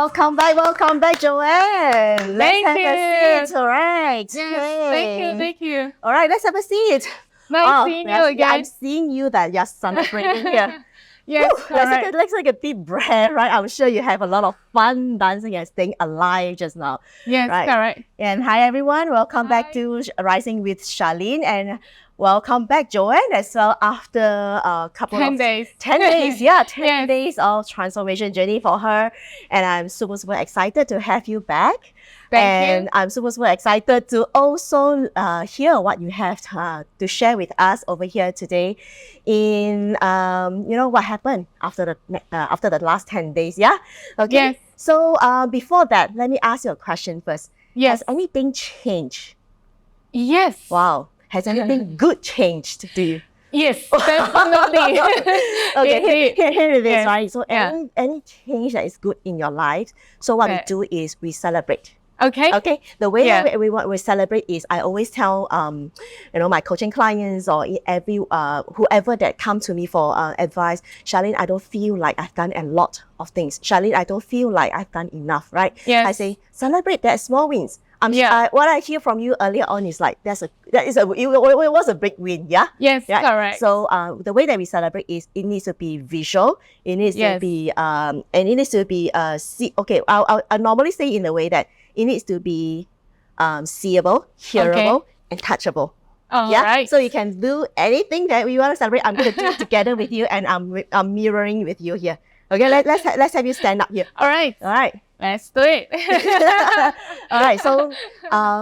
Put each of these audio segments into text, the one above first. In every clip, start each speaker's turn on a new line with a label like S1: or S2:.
S1: welcome back, Joanne. Let's have a seat, all right.
S2: Yes, thank you.
S1: All right, let's have a seat.
S2: Nice seeing you again.
S1: I'm seeing you that you're celebrating here.
S2: Yes,
S1: correct. Let's take a deep breath, right? I'm sure you have a lot of fun dancing and staying alive just now.
S2: Yes,
S1: right?
S2: correct.
S1: And hi, everyone. Welcome back to Rising with Charlene. And welcome back, Joanne, as well, after a couple
S2: 10
S1: of...
S2: days.
S1: 10 days, yeah. 10
S2: Yes.
S1: days of transformation journey for her. And I'm super excited to have you back.
S2: Thank you.
S1: I'm super excited to also hear what you have to share with us over here today in, what happened after the last 10 days, yeah? Okay.
S2: Yes.
S1: So before that, let me ask you a question first.
S2: Yes.
S1: Has anything changed?
S2: Yes.
S1: Wow. Has anything good changed to you?
S2: Yes, definitely.
S1: Okay, here it is,
S2: Yes.
S1: right? So
S2: Yeah.
S1: any change that is good in your life, so what we
S2: Yes.
S1: do is we celebrate.
S2: Okay.
S1: Okay, the way
S2: Yeah.
S1: that we celebrate is I always tell my coaching clients or whoever that come to me for advice, Charlene, I don't feel like I've done a lot of things. Charlene, I don't feel like I've done enough, right?
S2: Yes.
S1: I say celebrate that small wins.
S2: Yeah.
S1: What I hear from you earlier on is like it was a big win, yeah.
S2: Yes,
S1: Yeah.
S2: correct.
S1: So the way that we celebrate is it needs to be visual. It needs to
S2: Yes.
S1: be and it needs to be Okay, I normally say in a way that it needs to be seeable, hearable, and touchable.
S2: All
S1: Yeah.
S2: right.
S1: So you can do anything that we want to celebrate. I'm going to do it together with you, and I'm mirroring with you here. Okay. Let's have you stand up here.
S2: All right.
S1: All right.
S2: Let's do it.
S1: All right. So how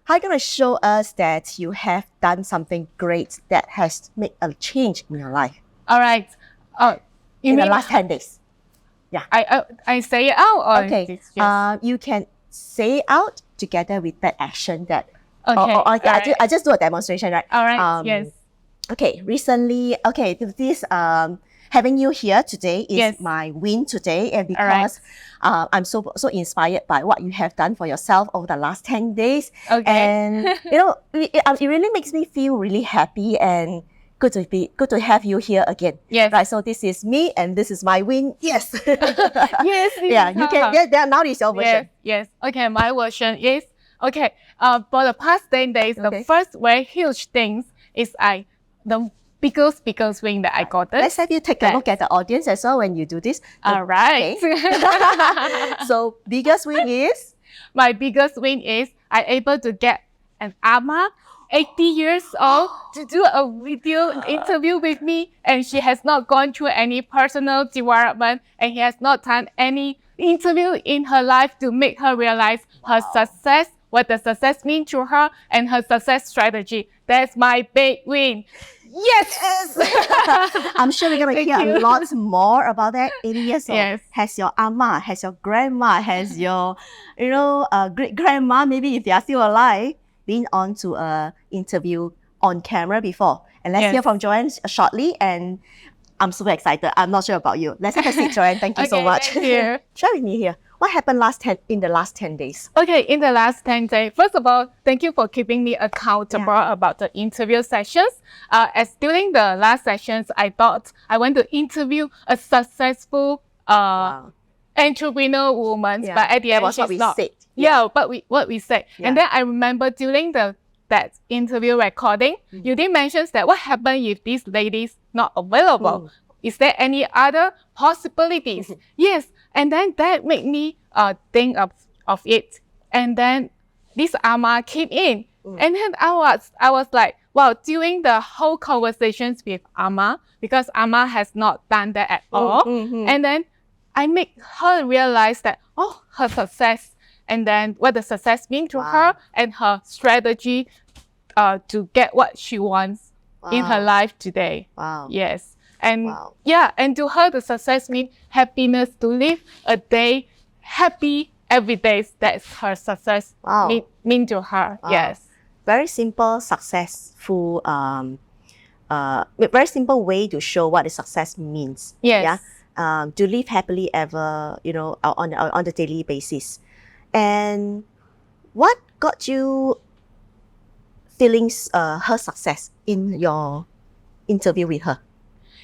S1: are you going to show us that you have done something great that has made a change in your life
S2: All right. Oh, you
S1: in the
S2: mean
S1: last 10 days?
S2: I say it out or
S1: Okay.
S2: it's just-
S1: You can say it out together with that action that.
S2: okay.
S1: Or
S2: All right.
S1: I just do a demonstration, right?
S2: All right. Yes.
S1: Okay. Recently, this having you here today is
S2: Yes.
S1: my win today, and
S2: All right.
S1: because I'm so inspired by what you have done for yourself over the last 10 days.
S2: Okay.
S1: And it really makes me feel really happy and good to have you here again.
S2: Yes.
S1: Right. So this is me, and this is my win. Yes.
S2: Yes.
S1: Yeah. You can. Yeah. Now is your version.
S2: Yes. Okay. My version is okay. For the past 10 days,
S1: Okay.
S2: the first very huge things is the biggest win that I got.
S1: Let's have you take a look at the audience as well when you do this.
S2: All right.
S1: So biggest win is
S2: My biggest win is I able to get an Ama, 80 years old, to do a video interview with me, and she has not gone through any personal development, and he has not done any interview in her life to make her realize her success, what the success means to her, and her success strategy. That's my big win. Yes.
S1: I'm sure we're gonna
S2: Thank
S1: hear
S2: you.
S1: a lot more about that. 80 years old.
S2: Yes.
S1: Has your ama, has your grandma, has your great grandma, maybe if they are still alive, been on to a interview on camera before. And let's
S2: Yes.
S1: hear from Joanne shortly. And I'm super excited. I'm not sure about you. Let's have a seat, Joanne. Thank you so
S2: Okay,
S1: much.
S2: thank you.
S1: Share with me here. What happened in the last 10 days?
S2: Okay, in the last 10 days, first of all, thank you for keeping me accountable about the interview sessions. As during the last sessions, I thought I want to interview a successful
S1: Wow.
S2: entrepreneur woman,
S1: Yeah.
S2: but at the
S1: That
S2: end,
S1: was what
S2: she's
S1: we
S2: not.
S1: said.
S2: Yeah, but what we said.
S1: Yeah.
S2: And then I remember during that interview recording, you did mention that what happened if this lady's not available? Is there any other possibilities? Yes. And then that made me think of it. And then this Ama came in. And then I was like, wow, during the whole conversations with Ama, because Ama has not done that at all. And then I make her realize that, her success, and then what the success means to her, and her strategy to get what she wants in her life today.
S1: Wow.
S2: Yes. And
S1: Wow.
S2: and to her, the success means happiness, to live a day happy every day. That's her success
S1: Wow.
S2: mean to her.
S1: Wow.
S2: Yes.
S1: Very simple, successful, very simple way to show what the success means.
S2: Yes.
S1: Yeah. To live happily ever, on the daily basis. And what got you feeling her success in your interview with her?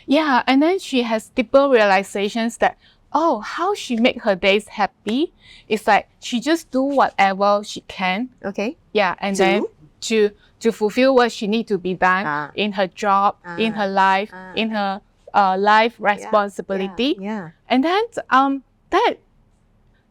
S2: Yeah, and then she has deeper realizations that oh, how she make her days happy. It's like she just do whatever she can.
S1: Okay.
S2: Yeah, and then to fulfill what she need to be done in her job, in her life, in her life responsibility.
S1: Yeah.
S2: And then that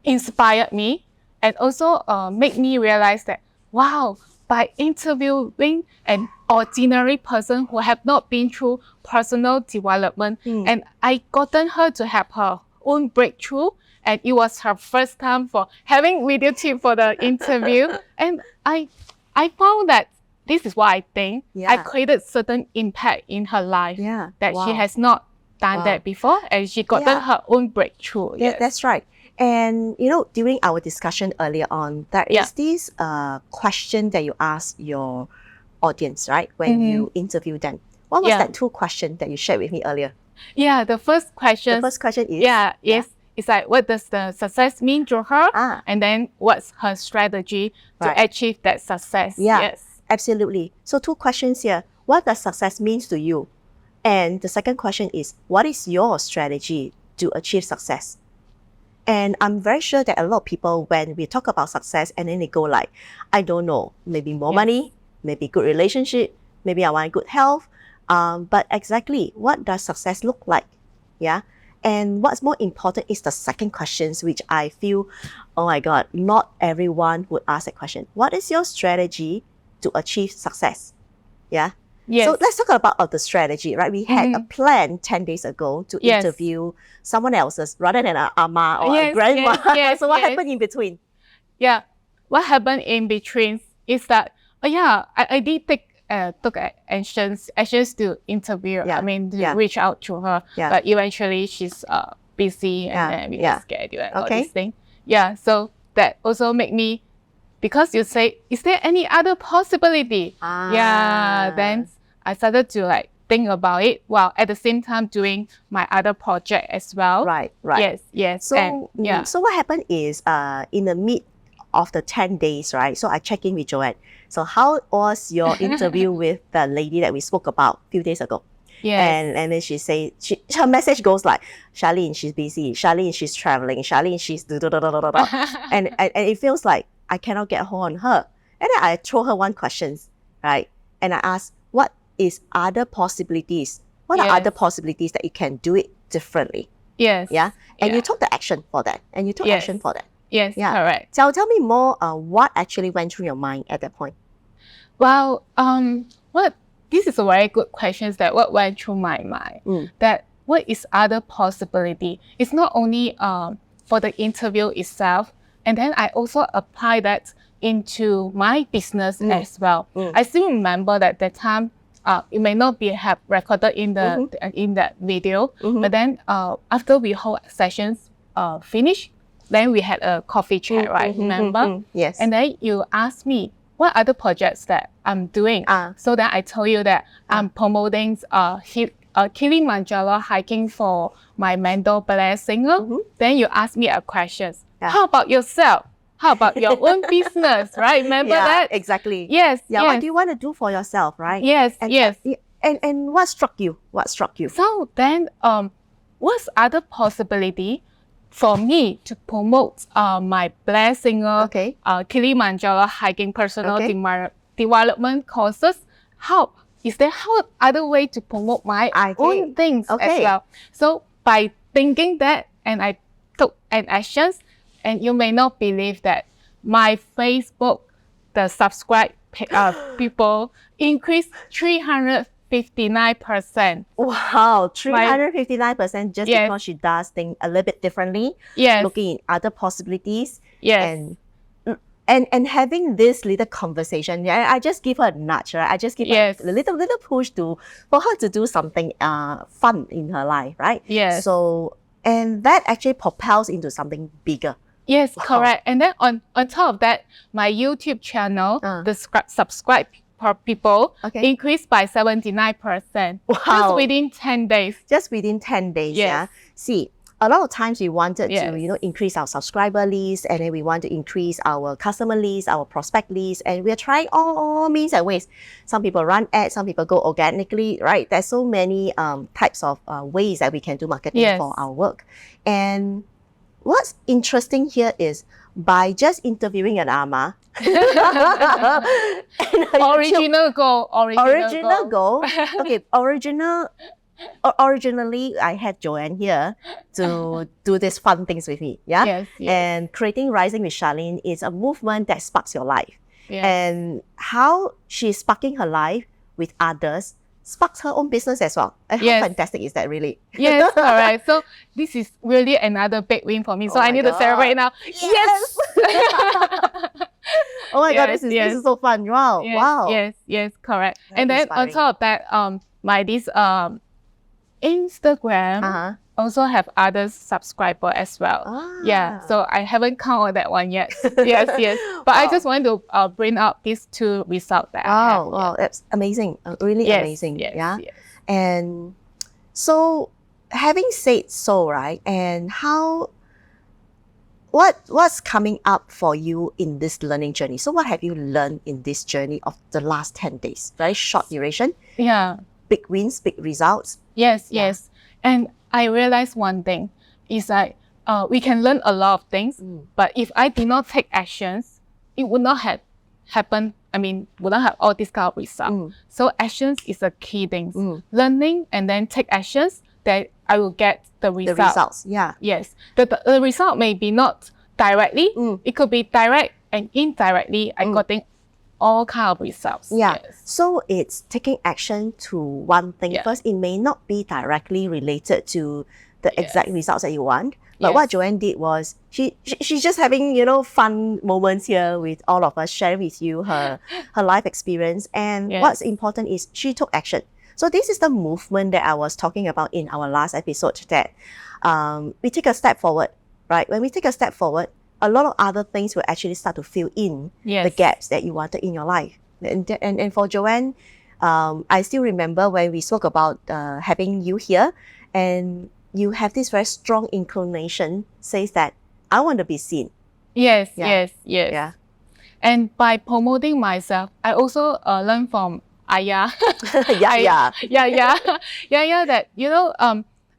S2: inspired me and also made me realize that, wow, by interviewing an ordinary person who have not been through personal development, and I gotten her to have her own breakthrough, and it was her first time for having video tip for the interview, and I found that this is what I think. I created certain impact in her life that she has not done that before, and she gotten her own breakthrough.
S1: Yeah, that's right. And you know, during our discussion earlier on, there is this question that you ask your audience, right? When you interview them. What was that 2 questions that you shared with me earlier?
S2: Yeah, the first question.
S1: The first question is
S2: it's like, what does the success mean to her? And then what's her strategy to achieve that success?
S1: Yes, absolutely. So 2 questions here. What does success means to you? And the second question is, what is your strategy to achieve success? And I'm very sure that a lot of people, when we talk about success, and then they go like, I don't know, maybe more money, maybe good relationship, maybe I want good health. But exactly, what does success look like? Yeah. And what's more important is the second questions, which I feel, oh my God, not everyone would ask that question. What is your strategy to achieve success? Yeah.
S2: Yes.
S1: So let's talk about the strategy, right? We had a plan 10 days ago to interview someone else's rather than an ama or a grandma. So what happened in between?
S2: Yeah. What happened in between is that, I did took actions to interview her. I mean, to reach out to her. But eventually she's busy and then we schedule and all these things. Yeah. So that also made me, because you say, is there any other possibility? Then I started to like think about it while at the same time doing my other project as well. Right. Yes.
S1: So, so what happened is in the mid of the 10 days, right? So I check in with Joanne. So how was your interview with the lady that we spoke about a few days ago? And then she say, her message goes like, Charlene, she's busy. Charlene, she's traveling. Charlene, she's and it feels like I cannot get hold on her. And then I throw her one question, right? And I ask, what is other possibilities? What are other possibilities that you can do it differently?
S2: Yeah.
S1: And you took the action for that. And you took action for that.
S2: Correct.
S1: So tell me more, what actually went through your mind at that point?
S2: Well, this is a very good question, that what went through my mind. That what is other possibility? It's not only for the interview itself, and then I also apply that into my business as well. I still remember that time it may not be have recorded in the in that video, but then after we hold sessions finish, then we had a coffee chat, right? Remember?
S1: Yes.
S2: And then you asked me what other projects that I'm doing. So then I told you that I'm promoting Kilimanjaro hiking for my mentor ballet singer. Then you asked me a question. How about yourself? How about your own business, right? Remember that?
S1: Exactly.
S2: Yes.
S1: What do you want to do for yourself, right?
S2: Yes.
S1: And what struck you? What struck you?
S2: So then, what's other possibility for me to promote my ballet singer Kilimanjaro hiking personal development courses? How other way to promote my own things as well? So by thinking that, and I took an actions, and you may not believe that my Facebook, the subscribe people increased 359%.
S1: Wow, 359% just because she does things a little bit differently. Looking at other possibilities. And having this little conversation, I just give her a nudge, right? I just give her a little push for her to do something fun in her life, right? So, and that actually propels into something bigger.
S2: Yes, correct. And then on top of that, my YouTube channel, the subscribe people increased by 79%. Just within 10 days.
S1: Just within 10 days, See, a lot of times we wanted
S2: Yes.
S1: to, increase our subscriber list, and then we want to increase our customer list, our prospect list, and we're trying all means and ways. Some people run ads, some people go organically, right? There's so many types of ways that we can do marketing
S2: Yes.
S1: for our work. And what's interesting here is by just interviewing an ama,
S2: Original goal.
S1: original goal. Okay, originally I had Joanne here to do these fun things with me. Yeah.
S2: Yes, yes.
S1: And creating Rising with Charlene is a movement that sparks your life.
S2: Yes.
S1: And how she's sparking her life with others sparks her own business as well. And how
S2: Yes.
S1: fantastic is that, really?
S2: Yes, correct. So this is really another big win for me. So
S1: Oh
S2: I
S1: my
S2: need
S1: God.
S2: to celebrate now. Yes.
S1: Oh my God,
S2: Yes,
S1: this
S2: yes.
S1: is so fun. Wow.
S2: Yes,
S1: Wow.
S2: yes, correct.
S1: Very
S2: And then
S1: inspiring.
S2: on top of that, my Instagram
S1: Uh-huh.
S2: also have other subscriber as well. Yeah,
S1: Ah.
S2: so I haven't counted that one yet. Yes. But I
S1: Wow.
S2: just want to bring up these two results that I have.
S1: Wow, that's amazing. Really
S2: Yes,
S1: amazing.
S2: yes,
S1: Yeah.
S2: yes.
S1: And so, having said so, right? And what's coming up for you in this learning journey? So, what have you learned in this journey of the last 10 days? Very short duration,
S2: Yeah.
S1: big wins, big results.
S2: Yes,
S1: Yeah.
S2: yes. And I realized one thing is like we can learn a lot of things, but if I did not take actions, it would not have happened. I mean, would not have all this kind of result. So actions is a key thing. Learning and then take actions that I will get the
S1: The
S2: result.
S1: results, yeah.
S2: Yes. The result may be not directly. It could be direct and indirectly. I getting all kind of results.
S1: Yeah.
S2: Yes.
S1: So it's taking action to one thing
S2: Yeah.
S1: first. It may not be directly related to the exact results that you want. But
S2: Yes.
S1: what Joanne did was she's just having, fun moments here with all of us, sharing with you her life experience. And
S2: Yes.
S1: what's important is she took action. So this is the movement that I was talking about in our last episode, that we take a step forward, right? When we take a step forward, a lot of other things will actually start to fill in
S2: Yes.
S1: the gaps that you wanted in your life. And for Joanne, I still remember when we spoke about having you here, and you have this very strong inclination, says that I want to be seen.
S2: Yes,
S1: Yeah.
S2: yes.
S1: Yeah.
S2: And by promoting myself, I also learned from Aya.
S1: Yeah.
S2: Yeah. That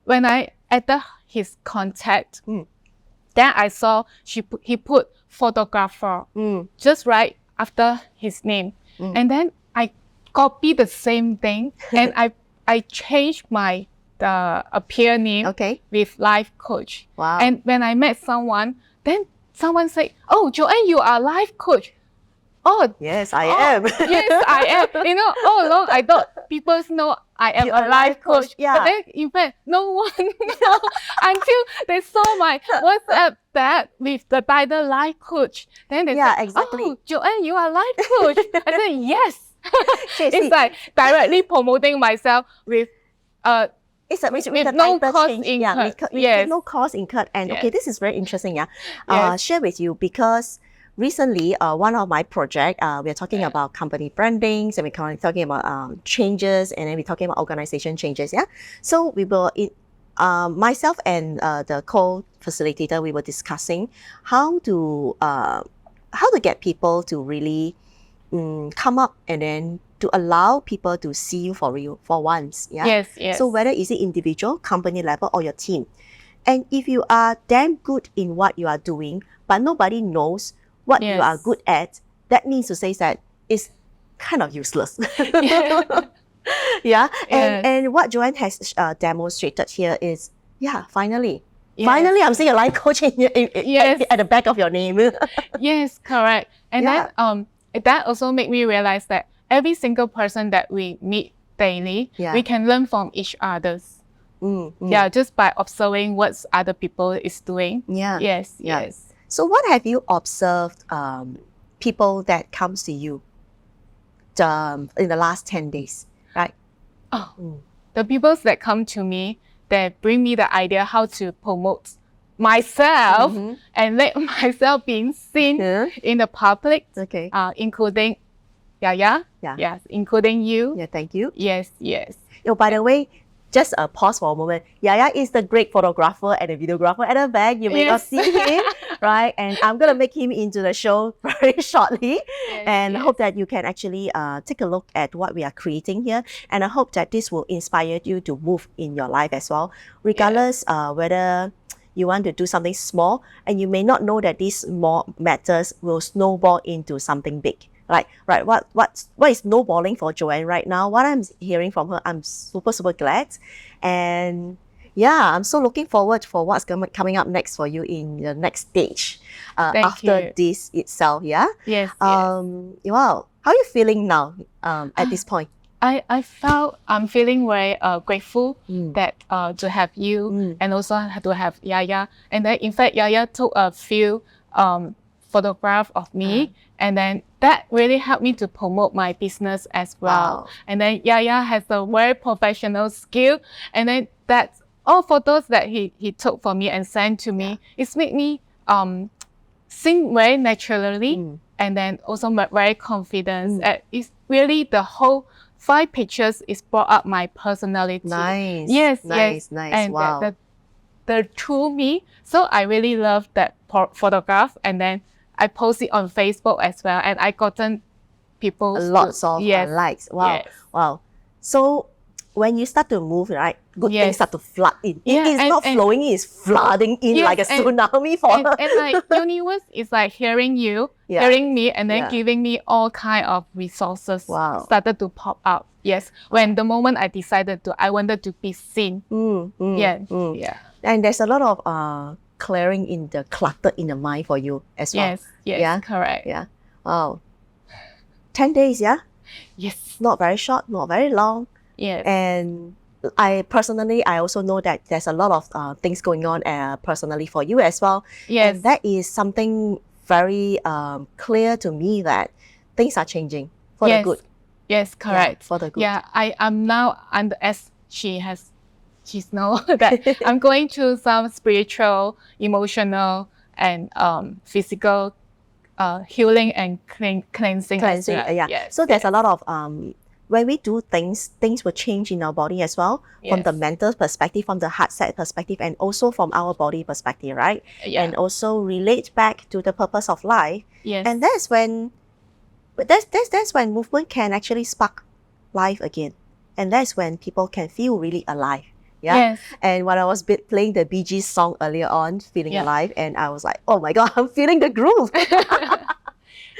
S2: when I added his contact, then I saw he put photographer just right after his name, and then I copied the same thing, and I changed my appear name
S1: Okay.
S2: with life coach.
S1: Wow.
S2: And when I met someone, then someone said, "Oh, Joanne, you are a life coach." Oh,
S1: Yes, I am.
S2: yes, I am. All along I thought people know I am
S1: You're
S2: a life coach.
S1: yeah.
S2: But then in fact, no one know until they saw my WhatsApp that with the title life coach. Then they
S1: Yeah,
S2: said,
S1: exactly.
S2: "Oh, Joanne, you are a life coach." I said, "Yes."
S1: Okay, see,
S2: It's like directly promoting myself with
S1: it's a with
S2: with
S1: the
S2: no
S1: title
S2: cost
S1: change.
S2: incurred.
S1: With
S2: Yes.
S1: no cost incurred. And okay,
S2: Yes.
S1: this is very interesting. Yeah.
S2: Yes.
S1: Share with you because recently, one of my project, we're talking about company brandings, and we're talking about changes, and then we're talking about organization changes. Yeah. So we will, myself and the co-facilitator, we were discussing how to get people to really come up and then to allow people to see you for real for once. Yeah.
S2: Yes.
S1: So whether is it individual, company level, or your team, and if you are damn good in what you are doing, but nobody knows what you are
S2: Yes.
S1: good at, that means to say that it's kind of useless. Yeah.
S2: Yes.
S1: And what Joanne has demonstrated here is, finally.
S2: Yes.
S1: Finally, I'm seeing a life coach
S2: Yes.
S1: at the back of your name.
S2: Yes, correct. And
S1: Yeah.
S2: then that also made me realize that every single person that we meet daily,
S1: Yeah.
S2: we can learn from each others. Yeah, just by observing what other people is doing.
S1: Yeah.
S2: Yes,
S1: Yeah.
S2: yes.
S1: So what have you observed people that comes to you in the last 10 days, right?
S2: Oh, the people that come to me, they bring me the idea how to promote myself and let myself being seen
S1: Yeah.
S2: in the public,
S1: Okay.
S2: including Yaya.
S1: Yeah.
S2: Yes, including you.
S1: Yeah, thank you.
S2: Yes.
S1: Oh, by the way, just pause for a moment. Yaya is the great photographer and a videographer at the back. You may not see him, right? And I'm going to make him into the show very shortly. And hope that you can actually take a look at what we are creating here. And I hope that this will inspire you to move in your life as well, regardless whether you want to do something small, and you may not know that these small matters will snowball into something big. Right. What is snowballing for Joanne right now? What I'm hearing from her, I'm super glad, and yeah, I'm so looking forward for what's coming up next for you in the next stage after this itself. Yeah.
S2: Yes.
S1: Wow. How are you feeling now at this point?
S2: I'm feeling very grateful that to have you and also to have Yaya. And then in fact, Yaya took a few photographs of me, and then that really helped me to promote my business as well.
S1: Wow.
S2: And then Yaya has a very professional skill, and then that's all photos that he took for me and sent to me. It's made me sing very naturally, and then also very confident. It's really the whole 5 pictures is brought up my personality.
S1: Nice.
S2: Yes.
S1: Nice.
S2: And
S1: wow.
S2: the true me. So I really love that photograph, and then I post it on Facebook as well, and I gotten people
S1: lots of likes. Wow.
S2: Yes.
S1: Wow. So when you start to move, right, good things start to flood in.
S2: Yeah,
S1: It is not flowing, it is flooding in like a tsunami for her.
S2: And like universe is like hearing you, hearing me, and then giving me all kind of resources started to pop up. Yes. When the moment I decided I wanted to be seen. Yeah.
S1: And there's a lot of clearing in the clutter in the mind for you as well.
S2: Yes, correct.
S1: Yeah. Wow. 10 days, yeah?
S2: Yes.
S1: Not very short, not very long.
S2: Yes.
S1: And I also know that there's a lot of things going on personally for you as well.
S2: Yes.
S1: And that is something very clear to me that things are changing for the good.
S2: Yes, correct.
S1: Yeah, for the good.
S2: Yeah, I am now, and as she's know that I'm going through some spiritual, emotional, and physical healing and cleansing.
S1: Yeah. So there's a lot of when we do things will change in our body as well, from the mental perspective, from the heart set perspective, and also from our body perspective, right?
S2: Yeah.
S1: And also relate back to the purpose of life.
S2: Yes.
S1: And that's when movement can actually spark life again. And that's when people can feel really alive. Yeah.
S2: Yes.
S1: And when I was playing the Bee Gees song earlier on, Feeling Alive, and I was like, oh my God, I'm feeling the groove.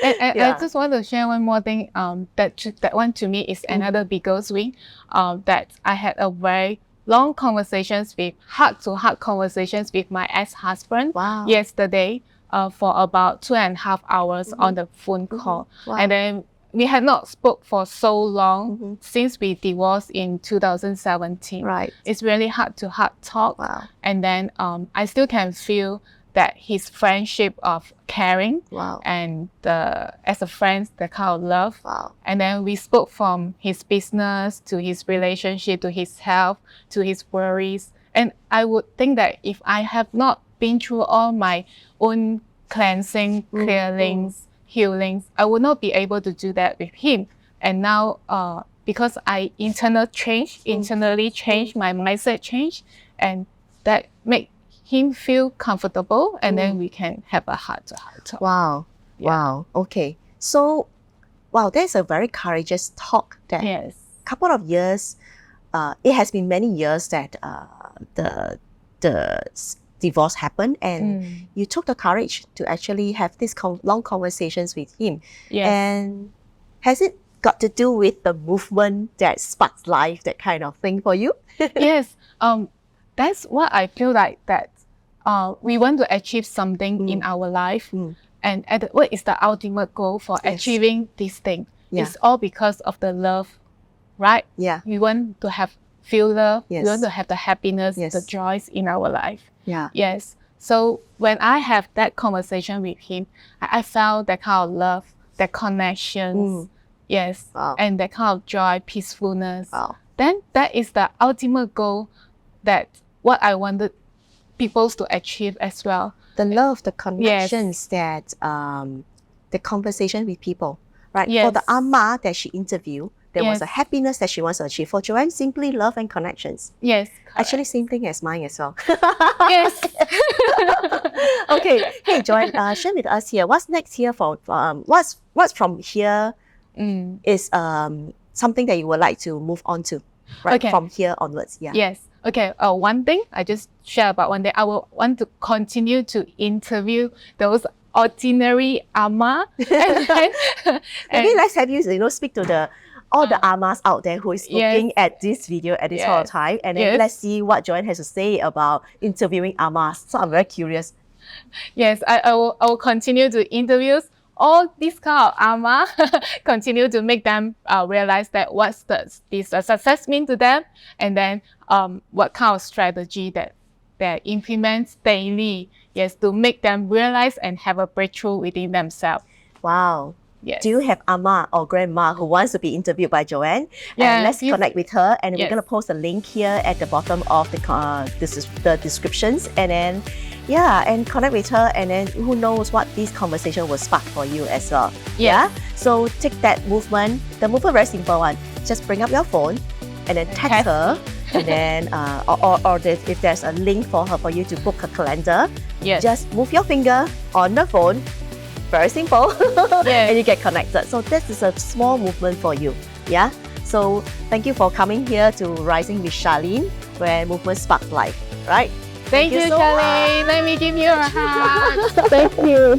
S2: And I just want to share one more thing. That one to me is another biggest win. That I had a very long heart-to-heart conversations with my ex-husband yesterday for about 2.5 hours on the phone call.
S1: Wow.
S2: And then we had not spoke for so long since we divorced in 2017.
S1: Right.
S2: It's really heart-to-heart talk.
S1: Wow.
S2: And then I still can feel that his friendship of caring and as a friend, the kind of love.
S1: Wow.
S2: And then we spoke from his business to his relationship to his health to his worries. And I would think that if I have not been through all my own cleansing, clearings, healings, I would not be able to do that with him. And now because I internally changed, my mindset changed, and that make him feel comfortable, and then we can have a heart-to-heart talk.
S1: Wow.
S2: Yeah.
S1: Wow. Okay. So, wow, that's a very courageous talk. That couple of years, it has been many years that the divorce happened, and you took the courage to actually have these long conversations with him.
S2: Yes.
S1: And has it got to do with the movement that sparks life, that kind of thing for you?
S2: Yes. That's what I feel like, that we want to achieve something in our life, and what is the ultimate goal for achieving this thing? It's all because of the love, right?
S1: Yeah.
S2: We want to feel love.
S1: Yes.
S2: We want to have the happiness,
S1: Yes.
S2: the joys in our life.
S1: Yeah.
S2: Yes. So when I have that conversation with him, I felt that kind of love, that connections, yes, and that kind of joy, peacefulness.
S1: Wow.
S2: Then that is the ultimate goal, that what I wanted people to achieve as well.
S1: The love, the connections, that the conversation with people, right?
S2: Yes.
S1: For the Amma that she interviewed, There was
S2: Yes.
S1: a happiness that she wants to achieve. For Joanne, simply love and connections.
S2: Yes.
S1: Actually, same thing as mine as well.
S2: Yes.
S1: Okay. Hey, Joanne, share with us here. What's next here for what's from here is something that you would like to move on to, right?
S2: Okay.
S1: From here onwards. Yeah.
S2: Yes. Okay. One thing I just share about one day. I will want to continue to interview those ordinary ama.
S1: Maybe let's have you, speak to all the amas out there who is looking at this video at this point of time, and then let's see what Joanne has to say about interviewing amas. So I'm very curious.
S2: Yes, I will continue to interview all these kind of ama, continue to make them realize that what's the success mean to them, and then what kind of strategy that they implement daily, yes, to make them realize and have a breakthrough within themselves.
S1: Wow.
S2: Yes.
S1: Do you have ama or grandma who wants to be interviewed by Joanne?
S2: Yeah,
S1: And let's connect with her, and we're
S2: Yes.
S1: going to post a link here at the bottom of the descriptions, and then and connect with her, and then who knows what this conversation will spark for you as well.
S2: Yes.
S1: Yeah. So take that movement. The movement very simple one. Just bring up your phone, and then text her, and then if there's a link for you to book a calendar,
S2: Yes.
S1: just move your finger on the phone. Very simple.
S2: Yes.
S1: And you get connected. So this is a small movement for you. Yeah. So thank you for coming here to Rising with Charlene, where movement sparks life. Right?
S2: Thank you,
S1: you so
S2: Charlene. Let me give you a hug.
S1: Thank you.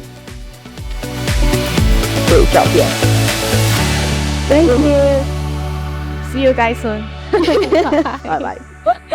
S1: Great job here. Thank you.
S2: See you guys soon.
S1: Bye bye.